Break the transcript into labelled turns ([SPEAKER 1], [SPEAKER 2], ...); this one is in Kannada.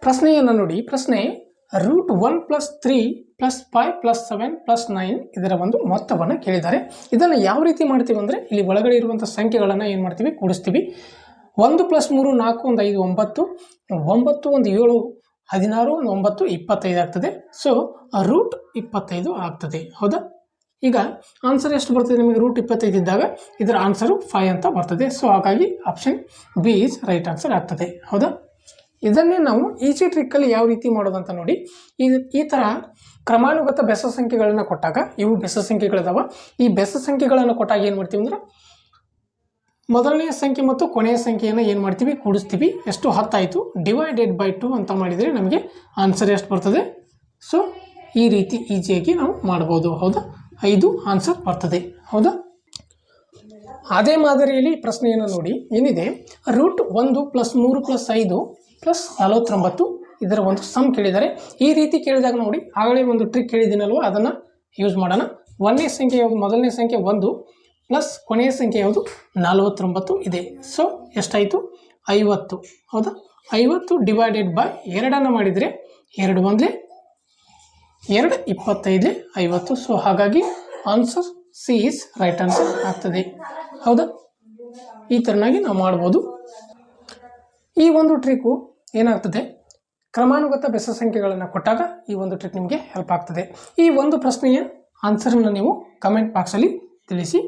[SPEAKER 1] ಪ್ರಶ್ನೆಯನ್ನು ನೋಡಿ. ಪ್ರಶ್ನೆ √1+3+5+7+9 ಇದರ ಒಂದು ಮೊತ್ತವನ್ನು ಕೇಳಿದ್ದಾರೆ. ಇದನ್ನು ಯಾವ ರೀತಿ ಮಾಡ್ತೀವಿ ಅಂದರೆ, ಇಲ್ಲಿ ಒಳಗಡೆ ಇರುವಂಥ ಸಂಖ್ಯೆಗಳನ್ನು ಏನು ಮಾಡ್ತೀವಿ, ಕೂಡಿಸ್ತೀವಿ. 1 + 3 4 1 5 9 9 1 7 16 1 9 25 ಆಗ್ತದೆ. ಸೊ √25 ಆಗ್ತದೆ. ಹೌದಾ? ಈಗ ಆನ್ಸರ್ ಎಷ್ಟು ಬರ್ತದೆ ನಿಮಗೆ? √25 ಇದ್ದಾಗ ಇದರ ಆನ್ಸರು 5 ಅಂತ ಬರ್ತದೆ. ಸೊ ಹಾಗಾಗಿ option B is right answer ಆಗ್ತದೆ. ಹೌದಾ? ಇದನ್ನೇ ನಾವು ಈಸಿ ಟ್ರಿಕ್ಕಲ್ಲಿ ಯಾವ ರೀತಿ ಮಾಡೋದಂತ ನೋಡಿ. ಈ ಥರ ಕ್ರಮಾನುಗತ ಬೆಸ ಸಂಖ್ಯೆಗಳನ್ನು ಕೊಟ್ಟಾಗ, ಇವು ಬೆಸ ಸಂಖ್ಯೆಗಳಿದಾವ. ಈ ಬೆಸ ಸಂಖ್ಯೆಗಳನ್ನು ಕೊಟ್ಟಾಗ ಏನು ಮಾಡ್ತೀವಿ ಅಂದ್ರೆ, ಮೊದಲನೆಯ ಸಂಖ್ಯೆ ಮತ್ತು ಕೊನೆಯ ಸಂಖ್ಯೆಯನ್ನು ಏನು ಮಾಡ್ತೀವಿ, ಕೂಡಿಸ್ತೀವಿ. ಎಷ್ಟು 10 ಆಯಿತು, /2 ಅಂತ ಮಾಡಿದರೆ ನಮಗೆ ಆನ್ಸರ್ ಎಷ್ಟು ಬರ್ತದೆ. ಸೊ ಈ ರೀತಿ ಈಸಿಯಾಗಿ ನಾವು ಮಾಡ್ಬೋದು. ಹೌದಾ? 5 ಆನ್ಸರ್ ಬರ್ತದೆ. ಹೌದಾ? ಅದೇ ಮಾದರಿಯಲ್ಲಿ ಪ್ರಶ್ನೆಯನ್ನು ನೋಡಿ. ಏನಿದೆ, √1 + 3 + 5 + 49 ಇದರ ಒಂದು ಸಮ್ ಕೇಳಿದ್ದಾರೆ. ಈ ರೀತಿ ಕೇಳಿದಾಗ ನೋಡಿ, ಆಗಲೇ ಒಂದು ಟ್ರಿಕ್ ಹೇಳಿದ್ದೀನಲ್ವ, ಅದನ್ನು ಯೂಸ್ ಮಾಡೋಣ. ಒಂದನೇ ಸಂಖ್ಯೆ ಯಾವುದು? ಮೊದಲನೇ ಸಂಖ್ಯೆ 1 ಪ್ಲಸ್ ಕೊನೆಯ ಸಂಖ್ಯೆ ಯಾವುದು? 49 ಇದೆ. ಸೊ ಎಷ್ಟಾಯಿತು? 50. ಹೌದಾ? 50 / 2 ಮಾಡಿದರೆ 2 1 2 25 50. ಸೊ ಹಾಗಾಗಿ answer C is right answer ಆಗ್ತದೆ. ಹೌದಾ? ಈ ಥರನಾಗಿ ನಾವು ಮಾಡ್ಬೋದು. ಈ ಒಂದು ಟ್ರಿಕ್ಕು ಏನಾಗ್ತದೆ, ಕ್ರಮಾನುಗತ ಬೆಸ ಸಂಖ್ಯೆಗಳನ್ನು ಕೊಟ್ಟಾಗ ಈ ಒಂದು ಟ್ರಿಕ್ ನಿಮಗೆ ಹೆಲ್ಪ್ ಆಗ್ತದೆ. ಈ ಒಂದು ಪ್ರಶ್ನೆಯ ಆನ್ಸರನ್ನು ನೀವು ಕಮೆಂಟ್ ಬಾಕ್ಸಲ್ಲಿ ತಿಳಿಸಿ.